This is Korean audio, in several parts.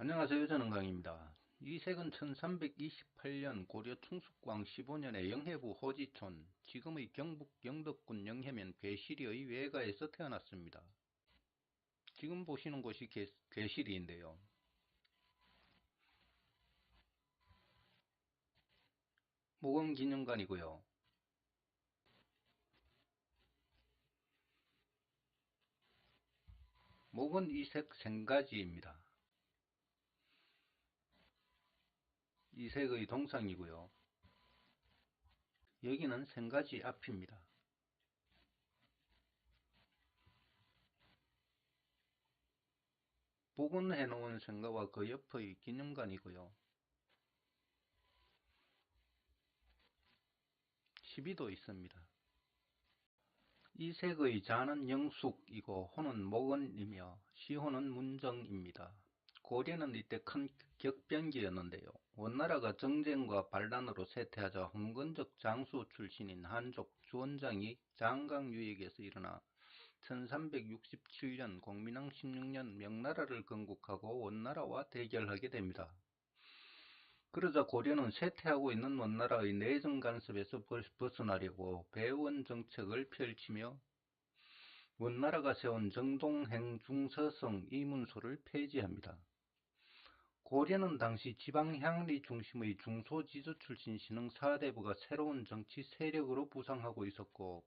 안녕하세요. 저는 강입니다. 이색은 1328년 고려 충숙광 15년에 영해부 호지촌, 지금의 경북 영덕군 영해면 괴시리의 외가에서 태어났습니다. 지금 보시는 곳이 괴시리인데요. 모건기념관이고요. 목은 이색 생가지입니다. 이색의 동상이고요. 여기는 생가지 앞입니다. 복원해 놓은 생가와 그 옆의 기념관이고요. 시비도 있습니다. 이색의 자는 영숙이고 호는 목원이며 시호는 문정입니다. 고려는 이때 큰 격변기였는데요. 원나라가 정쟁과 반란으로 쇠퇴하자 홍건적 장수 출신인 한족 주원장이 장강유역에서 일어나 1367년 공민왕 16년 명나라를 건국하고 원나라와 대결하게 됩니다. 그러자 고려는 쇠퇴하고 있는 원나라의 내정 간섭에서 벗어나려고 배원 정책을 펼치며 원나라가 세운 정동행중서성 이문소를 폐지합니다. 고려는 당시 지방향리 중심의 중소지주 출신 신흥 사대부가 새로운 정치 세력으로 부상하고 있었고,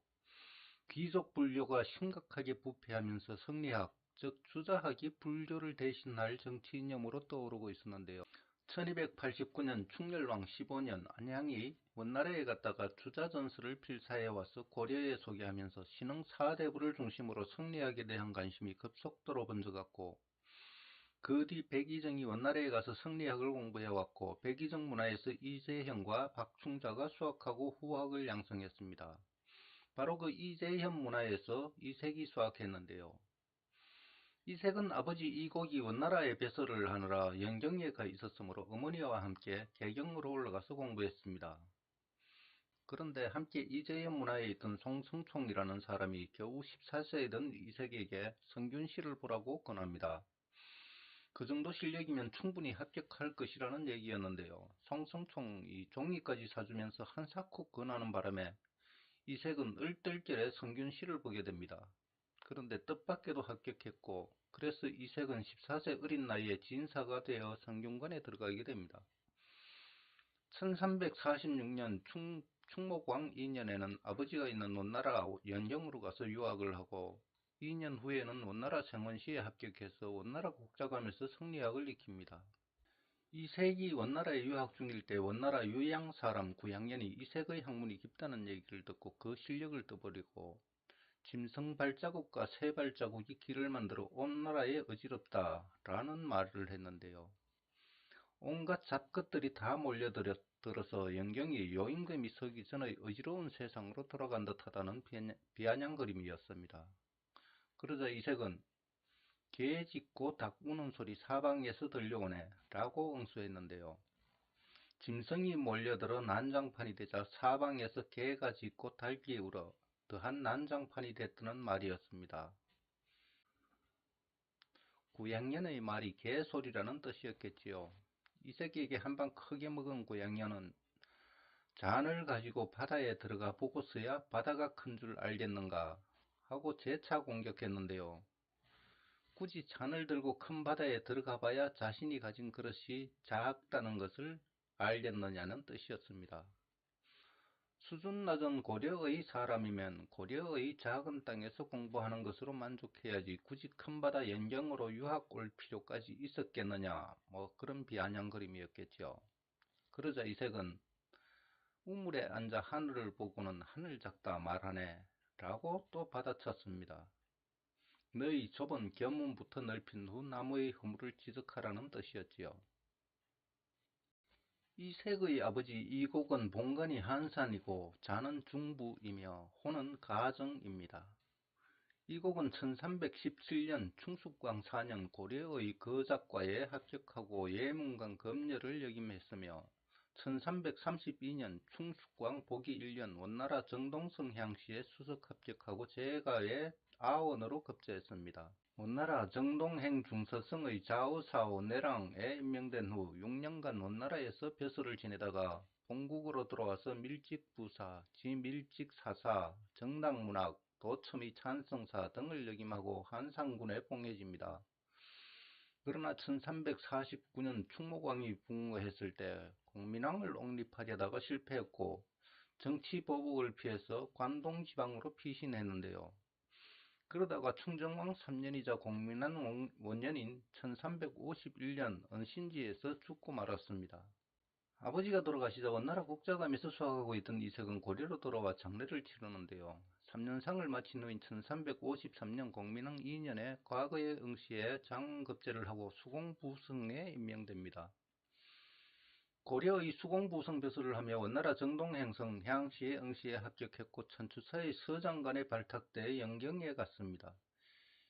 귀족 불교가 심각하게 부패하면서 성리학, 즉 주자학이 불교를 대신할 정치 이념으로 떠오르고 있었는데요. 1289년 충렬왕 15년 안양이 원나라에 갔다가 주자전설을 필사해와서 고려에 소개하면서 신흥 사대부를 중심으로 성리학에 대한 관심이 급속도로 번져갔고, 그 뒤 백이정이 원나라에 가서 성리학을 공부해왔고, 백이정 문화에서 이재현과 박충자가 수학하고 후학을 양성했습니다. 바로 그 이재현 문화에서 이색이 수학했는데요. 이색은 아버지 이곡이 원나라에 배설을 하느라 영경에 가 있었으므로 어머니와 함께 개경으로 올라가서 공부했습니다. 그런데 함께 이재현 문화에 있던 송성총이라는 사람이 겨우 14세에 된 이색에게 성균시를 보라고 권합니다. 그 정도 실력이면 충분히 합격할 것이라는 얘기였는데요. 송성총이 종이까지 사주면서 한사코 권하는 바람에 이색은 얼떨결에 성균시를 보게 됩니다. 그런데 뜻밖에도 합격했고, 그래서 이색은 14세 어린 나이에 진사가 되어 성균관에 들어가게 됩니다. 1346년 충목왕 2년에는 아버지가 있는 원나라 연경으로 가서 유학을 하고, 2년 후에는 원나라 생원시에 합격해서 원나라 국자감에서 성리학을 익힙니다. 이색이 원나라에 유학 중일 때 원나라 유양 사람 구양년이 이색의 학문이 깊다는 얘기를 듣고 그 실력을 떠버리고 짐승 발자국과 새 발자국이 길을 만들어 온 나라에 어지럽다라는 말을 했는데요. 온갖 잡것들이 다 몰려들어서 영경이 요임금이 서기 전의 어지러운 세상으로 돌아간 듯하다는 비아냥거림이었습니다. 그러자 이색은 개 짖고 닭 우는 소리 사방에서 들려오네 라고 응수했는데요. 짐승이 몰려들어 난장판이 되자 사방에서 개가 짖고 닭이 울어 더한 난장판이 됐다는 말이었습니다. 구양년의 말이 개소리라는 뜻이었겠지요. 이색에게 한방 크게 먹은 구양년은 잔을 가지고 바다에 들어가 보고서야 바다가 큰 줄 알겠는가 하고 재차 공격했는데요. 굳이 잔을 들고 큰 바다에 들어가 봐야 자신이 가진 그릇이 작다는 것을 알겠느냐는 뜻이었습니다. 수준 낮은 고려의 사람이면 고려의 작은 땅에서 공부하는 것으로 만족해야지 굳이 큰 바다 연경으로 유학 올 필요까지 있었겠느냐, 그런 비아냥거림이었겠죠. 그러자 이색은 우물에 앉아 하늘을 보고는 하늘 작다 말하네 라고 또 받아쳤습니다. 너희 좁은 견문부터 넓힌 후 나무의 허물을 지적하라는 뜻이었지요. 이색의 아버지 이곡은 본관이 한산이고 자는 중부이며 호는 가정입니다. 이곡은 1317년 충숙광 4년 고려의 거작과에 합격하고 예문관 검열을 역임했으며 1332년 충숙광 보기 1년 원나라 정동성 향시에 수석 합격하고 제가에 아원으로 급제했습니다. 원나라 정동행 중서성의 좌우사오 내랑에 임명된 후 6년간 원나라에서 벼슬을 지내다가 본국으로 돌아와서 밀직부사, 지밀직사사, 정당문학, 도첨의 찬성사 등을 역임하고 한상군에 봉해집니다. 그러나 1349년 충무광이 붕괴했을 때 공민왕을 옹립하려다가 실패했고 정치보복을 피해서 관동지방으로 피신했는데요. 그러다가 충정왕 3년이자 공민왕 원년인 1351년 은신지에서 죽고 말았습니다. 아버지가 돌아가시자 원나라 국자감에서 수학하고 있던 이색은 고려로 돌아와 장례를 치르는데요. 3년상을 마친 후인 1353년 공민왕 2년에 과거의 응시에 장급제를 하고 수공부승에 임명됩니다. 고려의 수공부승 벼슬을 하며 원나라 정동행성 향시의 응시에 합격했고 천추사의 서장관에 발탁돼 영경에 갔습니다.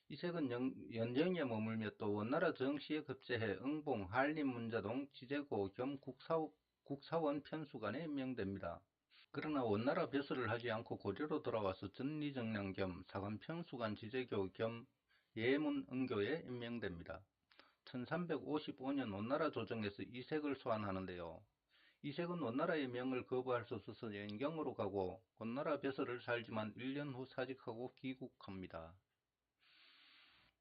이색은 연정에 머물며 또 원나라 정시에 급제해 응봉, 한림, 문자동, 지제고 겸 국사원 편수관에 임명됩니다. 그러나 원나라 벼슬을 하지 않고 고려로 돌아와서 전리정량 겸 사관 편수관 지제교 겸 예문 응교에 임명됩니다. 1355년 원나라 조정에서 이색을 소환하는데요. 이색은 원나라의 명을 거부할 수 없어서 연경으로 가고 원나라 벼슬을 살지만 1년 후 사직하고 귀국합니다.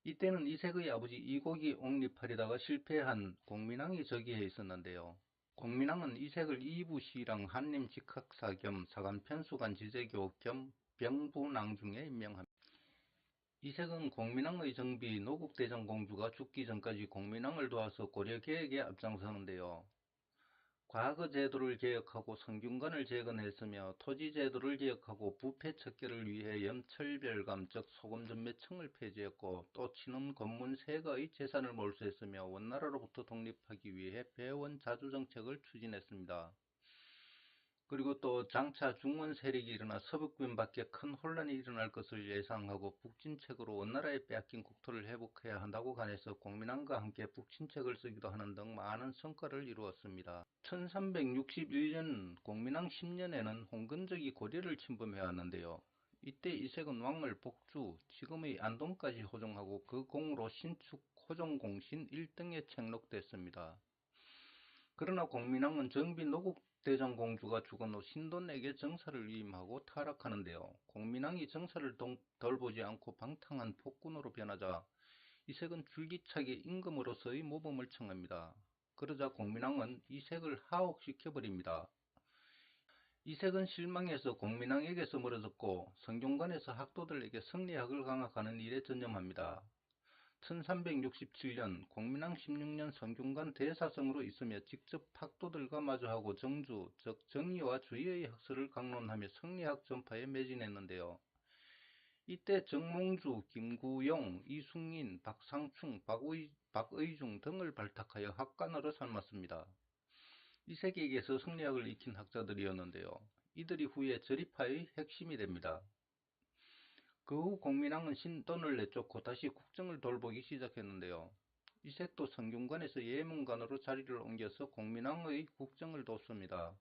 이때는 이색의 아버지 이곡이 옹립하려다가 실패한 공민왕이 즉위해 있었는데요. 공민왕은 이색을 이부시랑 한림 직학사 겸 사관 편수관 지제교 겸 병부낭중에 임명합니다. 이색은 공민왕의 정비 노국대장공주가 죽기 전까지 공민왕을 도와서 고려 개혁에 앞장서는데요. 과거 제도를 개혁하고 성균관을 재건했으며 토지 제도를 개혁하고 부패 척결을 위해 염철별감 즉 소금전매청을 폐지했고 또 친원 건문 세가의 재산을 몰수했으며 원나라로부터 독립하기 위해 배원 자주 정책을 추진했습니다. 그리고 또 장차 중원 세력이 일어나 서북변 밖에 큰 혼란이 일어날 것을 예상하고 북진책으로 원나라에 빼앗긴 국토를 회복해야 한다고 간해서 공민왕과 함께 북진책을 쓰기도 하는 등 많은 성과를 이루었습니다. 1361년 공민왕 10년에는 홍건적이 고려를 침범해왔는데요. 이때 이색은 왕을 복주, 지금의 안동까지 호종하고 그 공으로 신축 호종공신 1등에 책록됐습니다. 그러나 공민왕은 정비 노국대장공주가 죽은 후 신돈에게 정사를 위임하고 타락하는데요. 공민왕이 정사를 돌보지 않고 방탕한 폭군으로 변하자 이색은 줄기차게 임금으로서의 모범을 청합니다. 그러자 공민왕은 이색을 하옥시켜버립니다. 이색은 실망해서 공민왕에게서 멀어졌고 성균관에서 학도들에게 성리학을 강학하는 일에 전념합니다. 1367년 공민왕 16년 성균관 대사성으로 있으며 직접 학도들과 마주하고 정주, 즉 정의와 주의의 학설을 강론하며 성리학 전파에 매진했는데요. 이때 정몽주, 김구용, 이숭인, 박상충, 박의중 등을 발탁하여 학관으로 삼았습니다. 이색에게서 성리학을 익힌 학자들이었는데요. 이들이 후에 저리파의 핵심이 됩니다. 그 후 공민왕은 신돈을 내쫓고 다시 국정을 돌보기 시작했는데요. 이색도 성균관에서 예문관으로 자리를 옮겨서 공민왕의 국정을 돕습니다.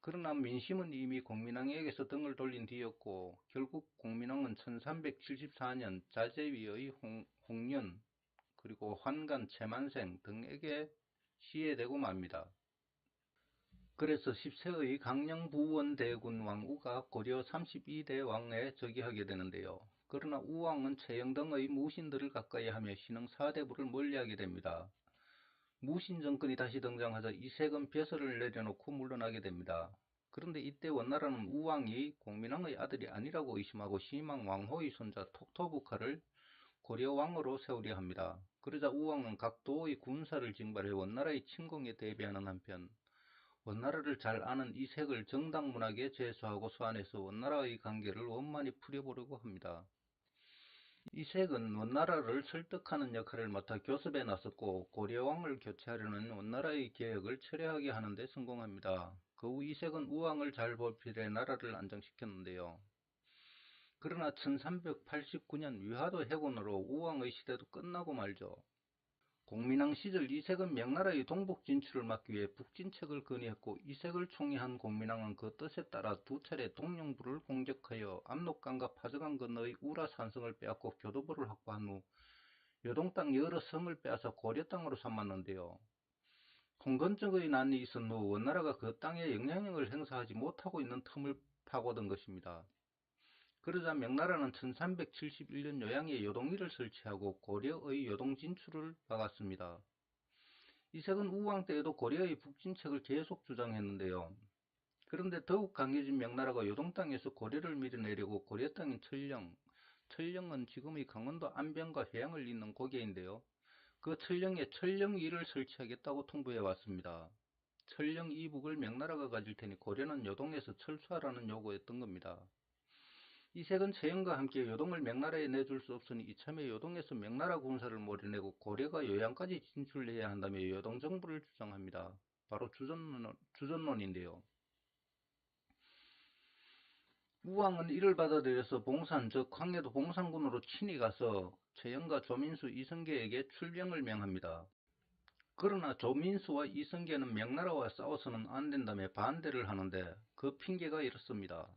그러나 민심은 이미 공민왕에게서 등을 돌린 뒤였고 결국 공민왕은 1374년 자제위의 홍련 그리고 환관 최만생 등에게 시해되고 맙니다. 그래서 10세의 강령부원대군 왕우가 고려 32대 왕에 즉위하게 되는데요. 그러나 우왕은 최영 등의 무신들을 가까이 하며 신흥 4대부를 멀리하게 됩니다. 무신 정권이 다시 등장하자 이색은 벼슬을 내려놓고 물러나게 됩니다. 그런데 이때 원나라는 우왕이 공민왕의 아들이 아니라고 의심하고 시망 왕호의 손자 톡토부카를 고려왕으로 세우려 합니다. 그러자 우왕은 각 도의 군사를 징발해 원나라의 침공에 대비하는 한편 원나라를 잘 아는 이색을 정당문학에 제수하고 소환해서 원나라의 관계를 원만히 풀어보려고 합니다. 이색은 원나라를 설득하는 역할을 맡아 교섭에 나섰고 고려왕을 교체하려는 원나라의 계획을 철회하게 하는 데 성공합니다. 그 후 이색은 우왕을 잘 보필해 나라를 안정시켰는데요. 그러나 1389년 위화도 해군으로 우왕의 시대도 끝나고 말죠. 공민왕 시절 이색은 명나라의 동북 진출을 막기 위해 북진책을 건의했고 이색을 총리한 공민왕은 그 뜻에 따라 두 차례 동령부를 공격하여 압록강과 파저강 건너의 우라산성을 빼앗고 교도보를 확보한 후 요동 땅 여러 성을 빼앗아 고려 땅으로 삼았는데요. 홍건적의 난이 있은 후 원나라가 그 땅에 영향력을 행사하지 못하고 있는 틈을 파고든 것입니다. 그러자 명나라는 1371년 요양에 요동리를 설치하고 고려의 요동 진출을 막았습니다. 이색은 우왕 때에도 고려의 북진책을 계속 주장했는데요. 그런데 더욱 강해진 명나라가 요동 땅에서 고려를 밀어내려고 고려 땅인 천령은 지금의 강원도 안병과 해양을 잇는 고개인데요. 그 천령에 천령위를 설치하겠다고 통보해 왔습니다. 천령 이북을 명나라가 가질 테니 고려는 요동에서 철수하라는 요구였던 겁니다. 이색은 채영과 함께 요동을 명나라에 내줄 수 없으니 이참에 요동에서 명나라 군사를 몰아내고 고려가 요양까지 진출해야 한다며 요동 정부를 주장합니다. 바로 주전론인데요. 우왕은 이를 받아들여서 봉산, 즉 황해도 봉산군으로 친히 가서 채영과 조민수, 이성계에게 출병을 명합니다. 그러나 조민수와 이성계는 명나라와 싸워서는 안 된다며 반대를 하는데 그 핑계가 이렇습니다.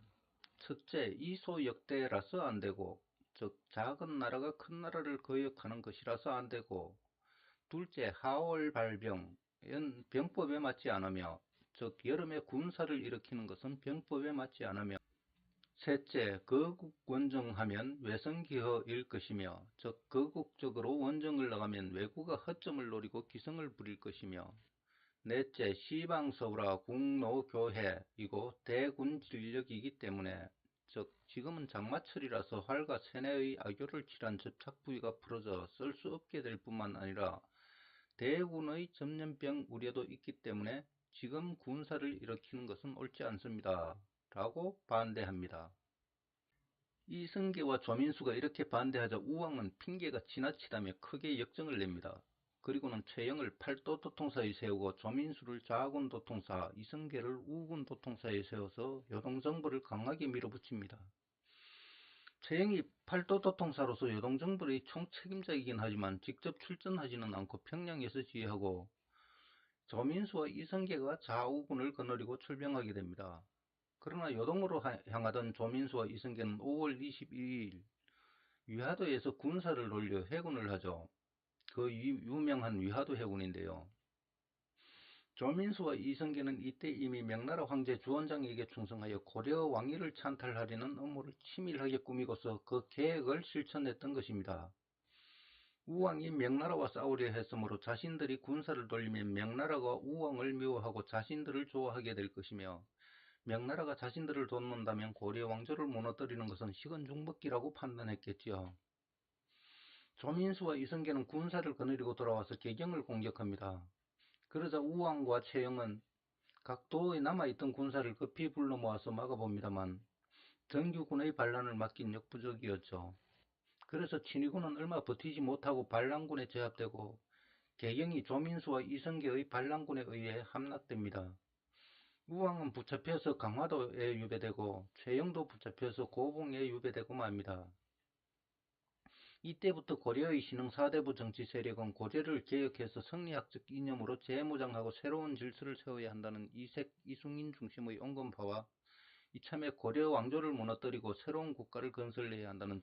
첫째, 이소역대라서 안 되고, 즉 작은 나라가 큰 나라를 거역하는 것이라서 안 되고, 둘째, 하월발병, 은 병법에 맞지 않으며, 즉 여름에 군사를 일으키는 것은 병법에 맞지 않으며, 셋째, 거국 원정하면 외성기허일 것이며, 즉 거국적으로 원정을 나가면 왜구가 허점을 노리고 기성을 부릴 것이며, 넷째, 시방서우라 국노교회이고 대군진력이기 때문에, 즉 지금은 장마철이라서 활과 세뇌의 악교를 칠한 접착 부위가 풀어져 쓸 수 없게 될 뿐만 아니라 대군의 전염병 우려도 있기 때문에 지금 군사를 일으키는 것은 옳지 않습니다. 라고 반대합니다. 이승계와 조민수가 이렇게 반대하자 우왕은 핑계가 지나치다며 크게 역정을 냅니다. 그리고는 최영을 팔도도통사에 세우고 조민수를 좌군도통사, 이승계를 우군도통사에 세워서 요동정부를 강하게 밀어붙입니다. 최영이 팔도도통사로서 요동정부의 총책임자이긴 하지만 직접 출전하지는 않고 평양에서 지휘하고 조민수와 이승계가 좌우군을 거느리고 출병하게 됩니다. 그러나 요동으로 향하던 조민수와 이승계는 5월 22일 위화도에서 군사를 돌려 해군을 하죠. 그 유명한 위화도 해군인데요. 조민수와 이성계는 이때 이미 명나라 황제 주원장에게 충성하여 고려 왕위를 찬탈하려는 업무를 치밀하게 꾸미고서 그 계획을 실천했던 것입니다. 우왕이 명나라와 싸우려 했으므로 자신들이 군사를 돌리면 명나라가 우왕을 미워하고 자신들을 좋아하게 될 것이며 명나라가 자신들을 돕는다면 고려 왕조를 무너뜨리는 것은 식은 죽먹기라고 판단했겠지요. 조민수와 이성계는 군사를 거느리고 돌아와서 개경을 공격합니다. 그러자 우왕과 최영은 각 도에 남아있던 군사를 급히 불러 모아서 막아봅니다만 정규군의 반란을 막긴 역부족이었죠. 그래서 친위군은 얼마 버티지 못하고 반란군에 제압되고 개경이 조민수와 이성계의 반란군에 의해 함락됩니다. 우왕은 붙잡혀서 강화도에 유배되고 최영도 붙잡혀서 고봉에 유배되고 맙니다. 이때부터 고려의 신흥 사대부 정치 세력은 고려를 개혁해서 성리학적 이념으로 재무장하고 새로운 질서를 세워야 한다는 이색, 이숭인 중심의 온건파와 이참에 고려 왕조를 무너뜨리고 새로운 국가를 건설해야 한다는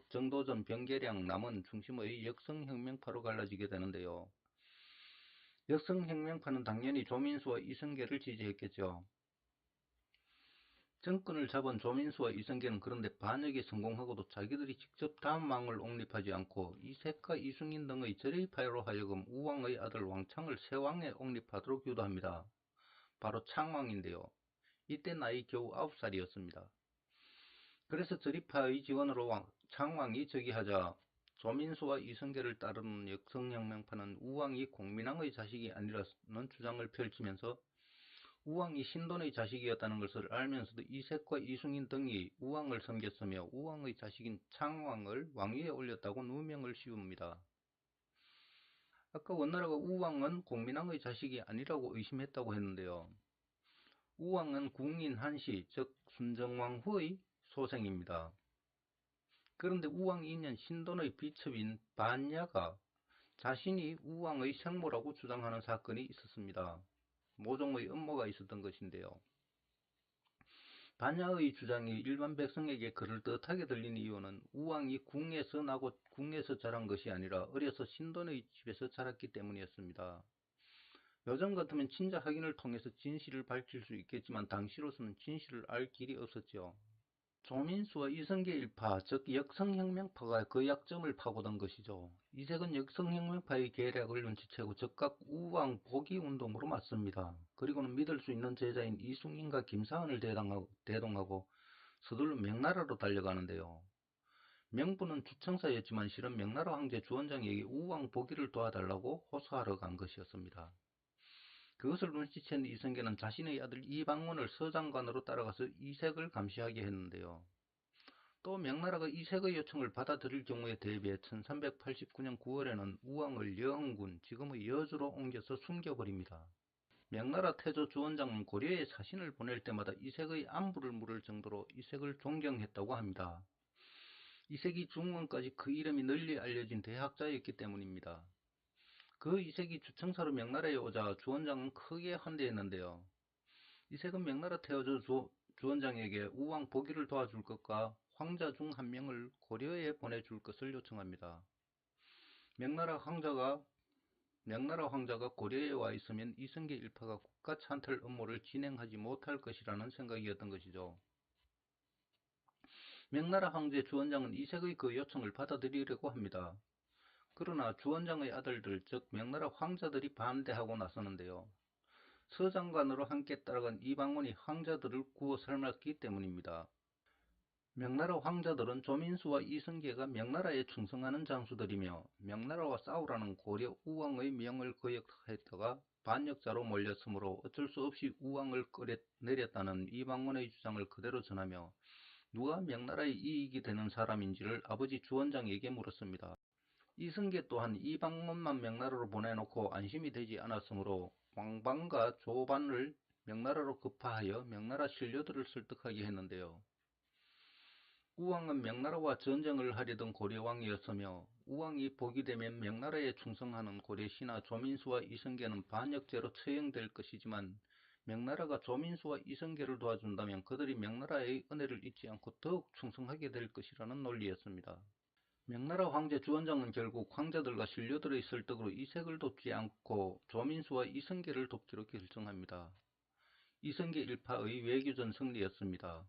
정도전, 병계량, 남원 중심의 역성혁명파로 갈라지게 되는데요. 역성혁명파는 당연히 조민수와 이성계를 지지했겠죠. 정권을 잡은 조민수와 이성계는 그런데 반역에 성공하고도 자기들이 직접 다음 왕을 옹립하지 않고 이색과 이숭인 등의 절의파로 하여금 우왕의 아들 왕창을 새 왕에 옹립하도록 유도합니다. 바로 창왕인데요. 이때 나이 겨우 9살이었습니다. 그래서 절의파의 지원으로 창왕이 즉위하자 조민수와 이성계를 따르는 역성혁명파는 우왕이 공민왕의 자식이 아니라는 주장을 펼치면서 우왕이 신돈의 자식이었다는 것을 알면서도 이색과 이숭인 등이 우왕을 섬겼으며 우왕의 자식인 창왕을 왕위에 올렸다고 누명을 씌웁니다. 아까 원나라가 우왕은 공민왕의 자식이 아니라고 의심했다고 했는데요. 우왕은 궁인 한시, 즉 순정왕 후의 소생입니다. 그런데 우왕 2년 신돈의 비첩인 반야가 자신이 우왕의 생모라고 주장하는 사건이 있었습니다. 모종의 음모가 있었던 것인데요. 반야의 주장이 일반 백성에게 그럴듯하게 들린 이유는 우왕이 궁에서 나고 궁에서 자란 것이 아니라 어려서 신돈의 집에서 자랐기 때문이었습니다. 요즘 같으면 친자 확인을 통해서 진실을 밝힐 수 있겠지만 당시로서는 진실을 알 길이 없었지요. 조민수와 이성계 일파, 즉 역성혁명파가 그 약점을 파고든 것이죠. 이색은 역성혁명파의 계략을 눈치채고 즉각 우왕 복위 운동으로 맞섭니다. 그리고는 믿을 수 있는 제자인 이순신과 김사은을 대동하고 서둘러 명나라로 달려가는데요. 명분은 주청사였지만 실은 명나라 황제 주원장에게 우왕 복위를 도와달라고 호소하러 간 것이었습니다. 그것을 눈치챈 이성계는 자신의 아들 이방원을 서장관으로 따라가서 이색을 감시하게 했는데요. 또 명나라가 이색의 요청을 받아들일 경우에 대비해 1389년 9월에는 우왕을 여흥군, 지금의 여주로 옮겨서 숨겨버립니다. 명나라 태조 주원장은 고려에 사신을 보낼 때마다 이색의 안부를 물을 정도로 이색을 존경했다고 합니다. 이색이 중원까지 그 이름이 널리 알려진 대학자였기 때문입니다. 그 이색이 주청사로 명나라에 오자 주원장은 크게 환대했는데요. 이색은 명나라 태조 주원장에게 우왕 복위를 도와줄 것과 황자 중 한 명을 고려에 보내줄 것을 요청합니다. 명나라 황자가 고려에 와 있으면 이성계 일파가 국가 찬탈 업무를 진행하지 못할 것이라는 생각이었던 것이죠. 명나라 황제 주원장은 이색의 그 요청을 받아들이려고 합니다. 그러나 주원장의 아들들, 즉 명나라 황자들이 반대하고 나서는데요. 서장관으로 함께 따라간 이방원이 황자들을 구워 삶았기 때문입니다. 명나라 황자들은 조민수와 이성계가 명나라에 충성하는 장수들이며 명나라와 싸우라는 고려 우왕의 명을 거역했다가 반역자로 몰렸으므로 어쩔 수 없이 우왕을 끌어내렸다는 이방원의 주장을 그대로 전하며 누가 명나라의 이익이 되는 사람인지를 아버지 주원장에게 물었습니다. 이성계 또한 이방원만 명나라로 보내놓고 안심이 되지 않았으므로 왕반과 조반을 명나라로 급파하여 명나라 신료들을 설득하게 했는데요. 우왕은 명나라와 전쟁을 하려던 고려왕이었으며 우왕이 복이 되면 명나라에 충성하는 고려 신하 조민수와 이성계는 반역죄로 처형될 것이지만 명나라가 조민수와 이성계를 도와준다면 그들이 명나라의 은혜를 잊지 않고 더욱 충성하게 될 것이라는 논리였습니다. 명나라 황제 주원장은 결국 황자들과 신료들의 설득으로 이색을 돕지 않고 조민수와 이성계를 돕기로 결정합니다. 이성계 일파의 외교전 승리였습니다.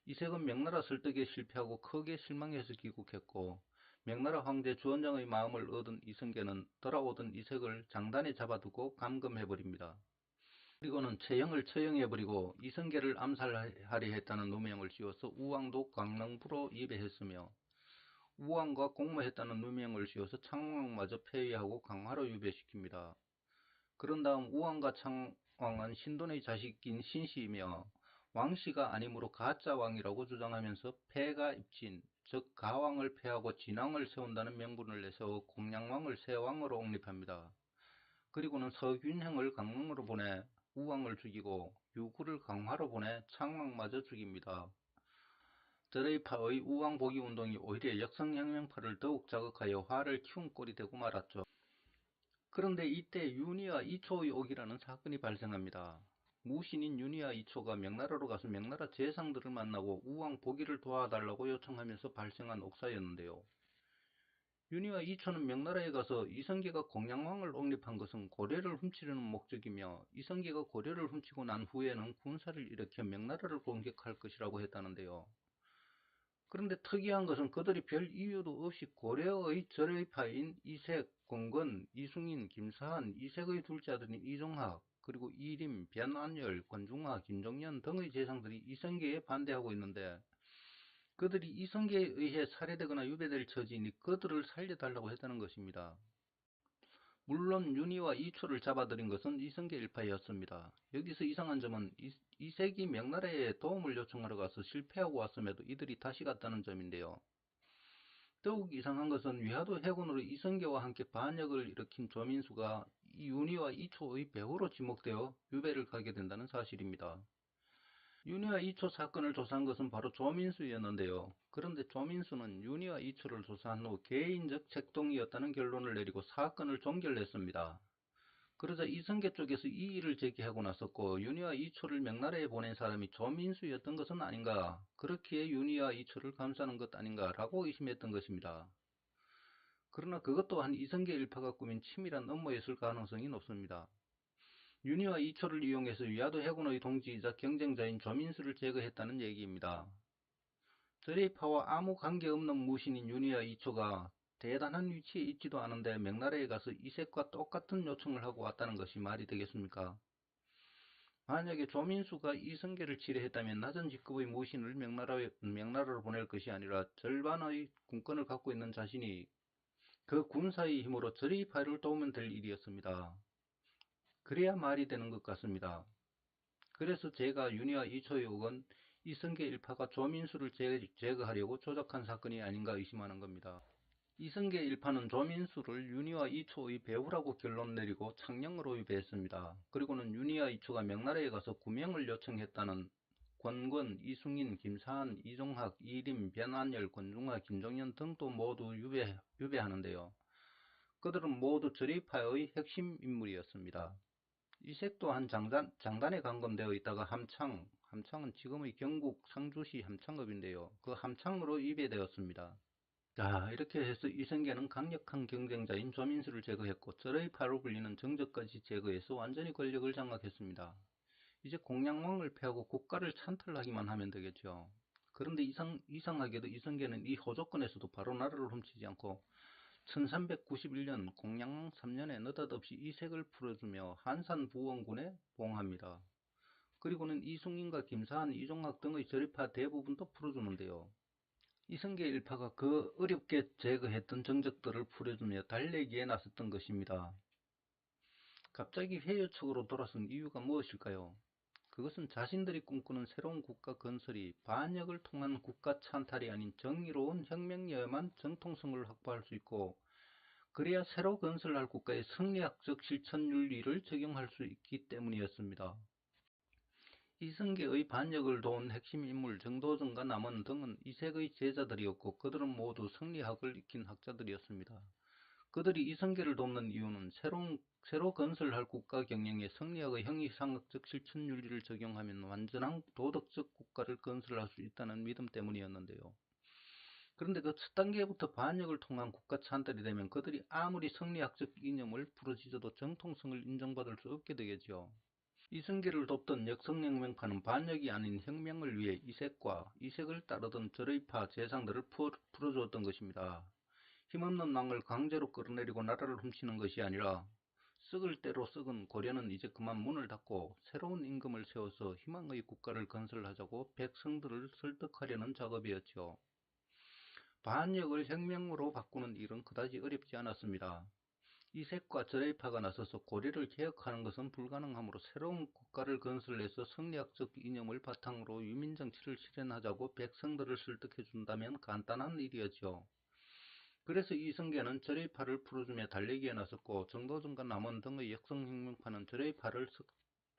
이색은 명나라 설득에 실패하고 크게 실망해서 귀국했고 명나라 황제 주원장의 마음을 얻은 이성계는 돌아오던 이색을 장단에 잡아두고 감금해버립니다. 그리고는 최형을 처형해버리고 이성계를 암살하려 했다는 누명을 씌워서 우왕도 강릉부로 입에했으며 우왕과 공모했다는 누명을 씌워서 창왕마저 폐위하고 강화로 유배시킵니다. 그런 다음 우왕과 창왕은 신돈의 자식인 신씨이며 왕씨가 아니므로 가짜 왕이라고 주장하면서 폐가 입진, 즉 가왕을 폐하고 진왕을 세운다는 명분을 내세워 공양왕을 새 왕으로 옹립합니다. 그리고는 서균형을 강릉으로 보내 우왕을 죽이고 유구를 강화로 보내 창왕마저 죽입니다. 드레이파의 우왕 복위 운동이 오히려 역성혁명파를 더욱 자극하여 화를 키운 꼴이 되고 말았죠. 그런데 이때 윤희와 이초의 옥이라는 사건이 발생합니다. 무신인 윤희와 이초가 명나라로 가서 명나라 재상들을 만나고 우왕 복위를 도와달라고 요청하면서 발생한 옥사였는데요. 윤희와 이초는 명나라에 가서 이성계가 공양왕을 옹립한 것은 고려를 훔치려는 목적이며 이성계가 고려를 훔치고 난 후에는 군사를 일으켜 명나라를 공격할 것이라고 했다는데요. 그런데 특이한 것은 그들이 별 이유도 없이 고려의 절의파인 이색, 권건, 이숭인, 김사한, 이색의 둘째 아들인 이종학, 그리고 이림, 변안열, 권중화, 김종년 등의 재상들이 이성계에 반대하고 있는데 그들이 이성계에 의해 살해되거나 유배될 처지이니 그들을 살려달라고 했다는 것입니다. 물론 윤희와 이초를 잡아들인 것은 이성계 일파였습니다. 여기서 이상한 점은 이색이 명나라에 도움을 요청하러 가서 실패하고 왔음에도 이들이 다시 갔다는 점인데요. 더욱 이상한 것은 위화도 해군으로 이성계와 함께 반역을 일으킨 조민수가 윤희와 이초의 배후로 지목되어 유배를 가게 된다는 사실입니다. 윤희와 이초 사건을 조사한 것은 바로 조민수였는데요. 그런데 조민수는 윤희와 이초를 조사한 후 개인적 책동이었다는 결론을 내리고 사건을 종결했습니다. 그러자 이성계 쪽에서 이의를 제기하고 나섰고 윤희와 이초를 명나라에 보낸 사람이 조민수였던 것은 아닌가, 그렇기에 윤희와 이초를 감싸는 것 아닌가라고 의심했던 것입니다. 그러나 그것 또한 이성계 일파가 꾸민 치밀한 음모였을 가능성이 높습니다. 윤희와 이초를 이용해서 위화도 해군의 동지이자 경쟁자인 조민수를 제거했다는 얘기입니다. 저레이파와 아무 관계없는 무신인 윤희와 이초가 대단한 위치에 있지도 않은데 명나라에 가서 이색과 똑같은 요청을 하고 왔다는 것이 말이 되겠습니까? 만약에 조민수가 이성계를 지뢰했다면 낮은 직급의 무신을 명나라로 보낼 것이 아니라 절반의 군권을 갖고 있는 자신이 그 군사의 힘으로 저레이파를 도우면 될 일이었습니다. 그래야 말이 되는 것 같습니다. 그래서 제가 윤희와 이초의 혹은 이성계 일파가 조민수를 제거하려고 조작한 사건이 아닌가 의심하는 겁니다. 이성계 일파는 조민수를 윤희와 이초의 배후라고 결론 내리고 창녕으로 위배했습니다. 그리고는 윤희와 이초가 명나라에 가서 구명을 요청했다는 권권, 이승인, 김사한, 이종학, 이림, 변한열, 권중화, 김종현 등도 모두 유배하는데요. 그들은 모두 저레이파의 핵심 인물이었습니다. 이색 또한 장단에 감금되어 있다가 함창은 지금의 경북 상주시 함창읍인데요. 그 함창으로 위배되었습니다. 자, 이렇게 해서 이성계는 강력한 경쟁자인 조민수를 제거했고 저레이파로 불리는 정적까지 제거해서 완전히 권력을 장악했습니다. 이제 공양왕을 패하고 국가를 찬탈하기만 하면 되겠죠. 그런데 이상하게도 이성계는 이 호조건에서도 바로 나라를 훔치지 않고 1391년 공양왕 3년에 느닷없이 이색을 풀어주며 한산부원군에 봉합니다. 그리고는 이승인과 김사한, 이종학 등의 저리파 대부분도 풀어주는데요. 이성계 일파가 그 어렵게 제거했던 정적들을 풀어주며 달래기에 나섰던 것입니다. 갑자기 회유축으로 돌아선 이유가 무엇일까요? 그것은 자신들이 꿈꾸는 새로운 국가 건설이 반역을 통한 국가 찬탈이 아닌 정의로운 혁명이어야만 정통성을 확보할 수 있고, 그래야 새로 건설할 국가의 성리학적 실천윤리를 적용할 수 있기 때문이었습니다. 이성계의 반역을 도운 핵심 인물 정도전과 남원 등은 이색의 제자들이었고 그들은 모두 성리학을 익힌 학자들이었습니다. 그들이 이성계를 돕는 이유는 새로 건설할 국가 경영에 성리학의 형이상학적 실천윤리를 적용하면 완전한 도덕적 국가를 건설할 수 있다는 믿음 때문이었는데요. 그런데 그 첫 단계부터 반역을 통한 국가 찬탈이 되면 그들이 아무리 성리학적 이념을 부르짖어도 정통성을 인정받을 수 없게 되겠죠. 이성계를 돕던 역성혁명파는 반역이 아닌 혁명을 위해 이색을 따르던 저레이파 재상들을 풀어주었던 것입니다. 힘없는 왕을 강제로 끌어내리고 나라를 훔치는 것이 아니라 썩을 대로 썩은 고려는 이제 그만 문을 닫고 새로운 임금을 세워서 희망의 국가를 건설하자고 백성들을 설득하려는 작업이었죠. 반역을 혁명으로 바꾸는 일은 그다지 어렵지 않았습니다. 이색과 저레이파가 나서서 고려를 개혁하는 것은 불가능하므로 새로운 국가를 건설해서 성리학적 이념을 바탕으로 유민정치를 실현하자고 백성들을 설득해준다면 간단한 일이었죠. 그래서 이성계는 저레이파를 풀어주며 달래기에 나섰고 정도전과 남원 등의 역성혁명파는 저레이파를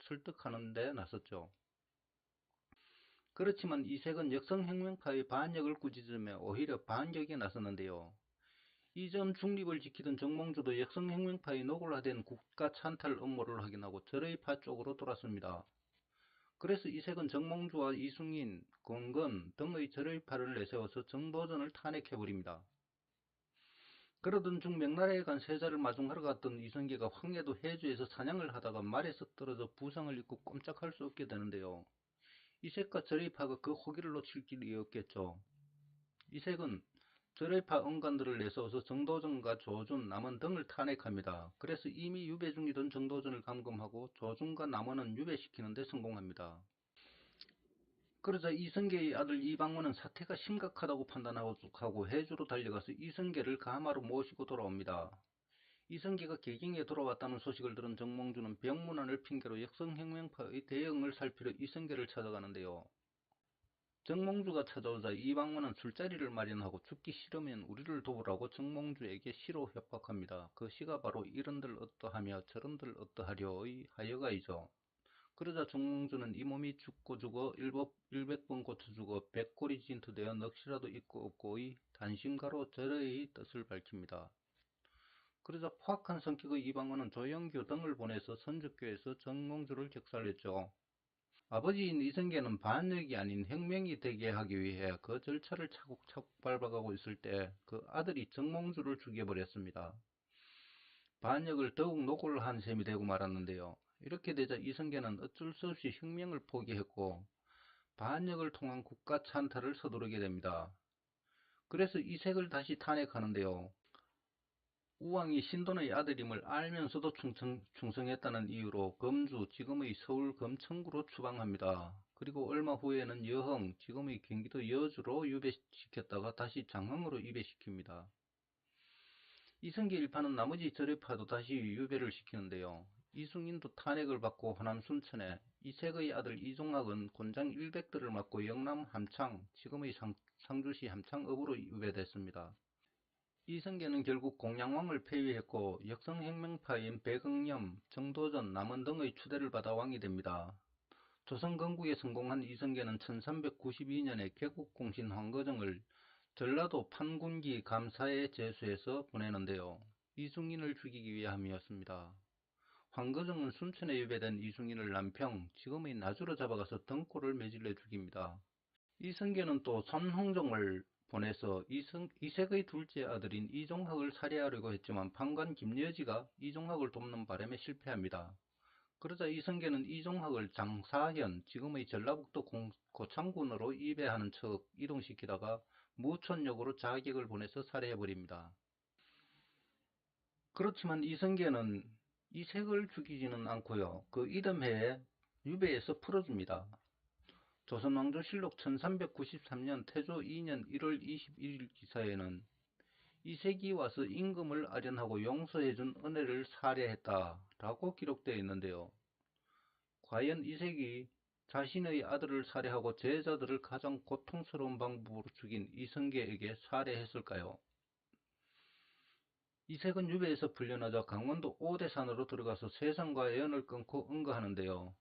설득하는 데 나섰죠. 그렇지만 이색은 역성혁명파의 반역을 꾸짖으며 오히려 반격에 나섰는데요. 이전 중립을 지키던 정몽주도 역성혁명파의 노골화된 국가 찬탈 음모를 확인하고 저레이파 쪽으로 돌았습니다. 그래서 이색은 정몽주와 이승인, 권건 등의 저레이파를 내세워서 정도전을 탄핵해버립니다. 그러던 중 명나라에 간 세자를 마중하러 갔던 이성계가 황해도 해주에서 사냥을 하다가 말에서 떨어져 부상을 입고 꼼짝할 수 없게 되는데요. 이색과 저레이파가 그 호기를 놓칠 길이 없겠죠. 이색은 저레이파 언관들을 내세워서 정도전과 조준, 남원 등을 탄핵합니다. 그래서 이미 유배 중이던 정도전을 감금하고 조준과 남원은 유배시키는 데 성공합니다. 그러자 이성계의 아들 이방원은 사태가 심각하다고 판단하고 해주로 달려가서 이성계를 가마로 모시고 돌아옵니다. 이성계가 개경에 돌아왔다는 소식을 들은 정몽주는 병문안을 핑계로 역성혁명파의 대응을 살피려 이성계를 찾아가는데요. 정몽주가 찾아오자 이방원은 술자리를 마련하고 죽기 싫으면 우리를 도우라고 정몽주에게 시로 협박합니다. 그 시가 바로 이런들 어떠하며 저런들 어떠하려의 하여가이죠. 그러자 정몽주는 이 몸이 죽고 죽어 100번 고쳐 죽어 백골이 진투되어 넋이라도 있고 없고의 단신가로 절의 뜻을 밝힙니다. 그러자 포악한 성격의 이방원은 조영규 등을 보내서 선적교에서 정몽주를 격살했죠. 아버지인 이성계는 반역이 아닌 혁명이 되게 하기 위해 그 절차를 차곡차곡 밟아가고 있을 때 그 아들이 정몽주를 죽여버렸습니다. 반역을 더욱 노골 한 셈이 되고 말았는데요. 이렇게 되자 이성계는 어쩔 수 없이 혁명을 포기했고 반역을 통한 국가 찬탈을 서두르게 됩니다. 그래서 이색을 다시 탄핵하는데요. 우왕이 신돈의 아들임을 알면서도 충성했다는 이유로 검주, 지금의 서울 검천구로 추방합니다. 그리고 얼마 후에는 여흥, 지금의 경기도 여주로 유배시켰다가 다시 장흥으로 유배시킵니다. 이성계 일파는 나머지 절여파도 다시 유배를 시키는데요. 이승인도 탄핵을 받고 호남 순천에, 이색의 아들 이종학은 곤장 일백들을 맡고 영남 함창, 지금의 상주시 함창읍으로 유배됐습니다. 이성계는 결국 공양왕을 폐위했고 역성혁명파인 백응념, 정도전, 남원 등의 추대를 받아 왕이 됩니다. 조선 건국에 성공한 이성계는 1392년에 개국공신 황거정을 전라도 판군기 감사에 제수해서 보내는데요. 이승인을 죽이기 위함이었습니다. 황거정은 순천에 유배된 이승인을 남평, 지금의 나주로 잡아가서 등골을 매질러 죽입니다. 이성계는 또 선홍종을 보내서 이색의 둘째 아들인 이종학을 살해하려고 했지만 판관 김여지가 이종학을 돕는 바람에 실패합니다. 그러자 이성계는 이종학을 장사현, 지금의 전라북도 고창군으로 입배하는 척 이동시키다가 무촌역으로 자객을 보내서 살해해버립니다. 그렇지만 이성계는 이색을 죽이지는 않고요. 그 이듬해에 유배에서 풀어줍니다. 조선왕조실록 1393년 태조 2년 1월 21일 기사에는 이색이 와서 임금을 아련하고 용서해준 은혜를 살해했다라고 기록되어 있는데요. 과연 이색이 자신의 아들을 살해하고 제자들을 가장 고통스러운 방법으로 죽인 이성계에게 살해했을까요? 이색은 유배에서 풀려나자 강원도 오대산으로 들어가서 세상과 연을 끊고 응거하는데요.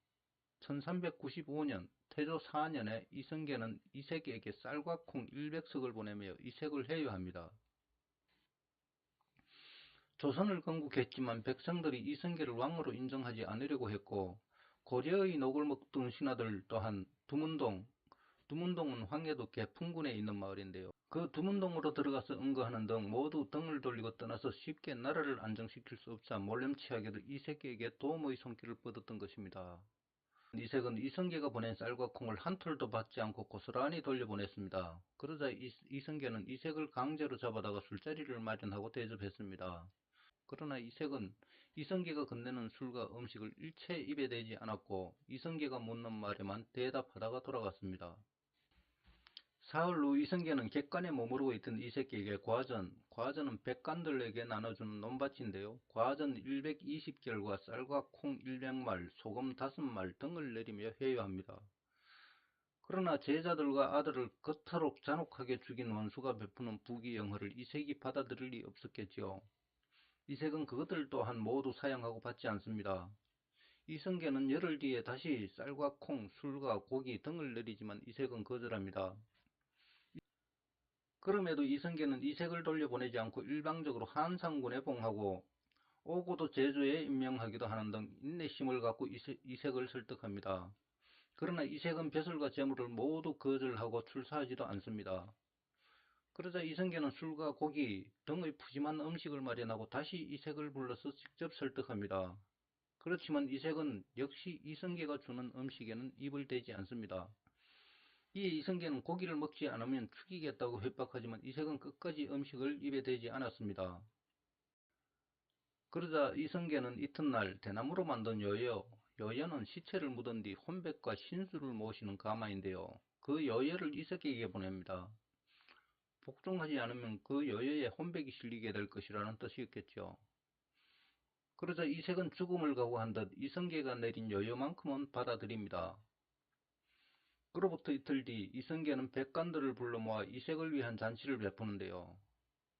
1395년 태조 4년에 이성계는 이색에게 쌀과 콩 100석을 보내며 이색을 회유합니다. 조선을 건국했지만 백성들이 이성계를 왕으로 인정하지 않으려고 했고 고려의 녹을 먹던 신하들 또한 두문동은 황해도 개풍군에 있는 마을인데요. 그 두문동으로 들어가서 응거하는 등 모두 등을 돌리고 떠나서 쉽게 나라를 안정시킬 수 없자 몰렴치하게도 이색에게 도움의 손길을 뻗었던 것입니다. 이색은 이성계가 보낸 쌀과 콩을 한 톨도 받지 않고 고스란히 돌려보냈습니다. 그러자 이성계는 이색을 강제로 잡아다가 술자리를 마련하고 대접했습니다. 그러나 이색은 이성계가 건네는 술과 음식을 일체 입에 대지 않았고 이성계가 묻는 말에만 대답하다가 돌아갔습니다. 사흘 후 이성계는 객관에 머무르고 있던 이색에게 과전은 백관들에게 나눠주는 논밭인데요. 과전 120결과 쌀과 콩 100말, 소금 5말 등을 내리며 회유합니다. 그러나 제자들과 아들을 그토록 잔혹하게 죽인 원수가 베푸는 부귀영화를 이색이 받아들일 리 없었겠지요. 이색은 그것들 또한 모두 사양하고 받지 않습니다. 이성계는 열흘 뒤에 다시 쌀과 콩, 술과 고기 등을 내리지만 이색은 거절합니다. 그럼에도 이성계는 이색을 돌려보내지 않고 일방적으로 한상군에 봉하고 오고도 제주에 임명하기도 하는 등 인내심을 갖고 이색을 설득합니다. 그러나 이색은 벼슬과 재물을 모두 거절하고 출사하지도 않습니다. 그러자 이성계는 술과 고기 등의 푸짐한 음식을 마련하고 다시 이색을 불러서 직접 설득합니다. 그렇지만 이색은 역시 이성계가 주는 음식에는 입을 대지 않습니다. 이에 이성계는 고기를 먹지 않으면 죽이겠다고 협박하지만 이색은 끝까지 음식을 입에 대지 않았습니다. 그러자 이성계는 이튿날 대나무로 만든 여여는 시체를 묻은 뒤 혼백과 신수를 모시는 가마인데요. 그 여여를 이색에게 보냅니다. 복종하지 않으면 그 여여에 혼백이 실리게 될 것이라는 뜻이었겠죠. 그러자 이색은 죽음을 각오한 듯 이성계가 내린 여여만큼은 받아들입니다. 그로부터 이틀 뒤 이성계는 백관들을 불러 모아 이색을 위한 잔치를 베푸는데요.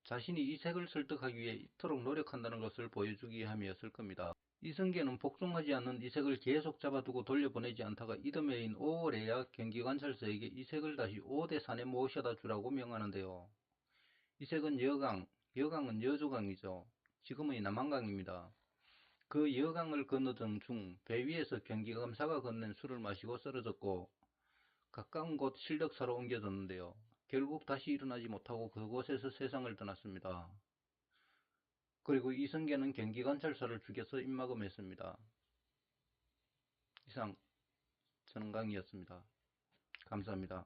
자신이 이색을 설득하기 위해 이토록 노력한다는 것을 보여주기 위함이었을 겁니다. 이성계는 복종하지 않는 이색을 계속 잡아두고 돌려보내지 않다가 이듬해인 5월에야 경기관찰서에게 이색을 다시 오대산에 모셔다 주라고 명하는데요. 이색은 여강은 여조강이죠. 지금의 남한강입니다. 그 여강을 건너던 중 배 위에서 경기검사가 건넨 술을 마시고 쓰러졌고 가까운 곳 실덕사로 옮겨졌는데요. 결국 다시 일어나지 못하고 그곳에서 세상을 떠났습니다. 그리고 이성계는 경기관찰사를 죽여서 입막음했습니다. 이상 전강이었습니다. 감사합니다.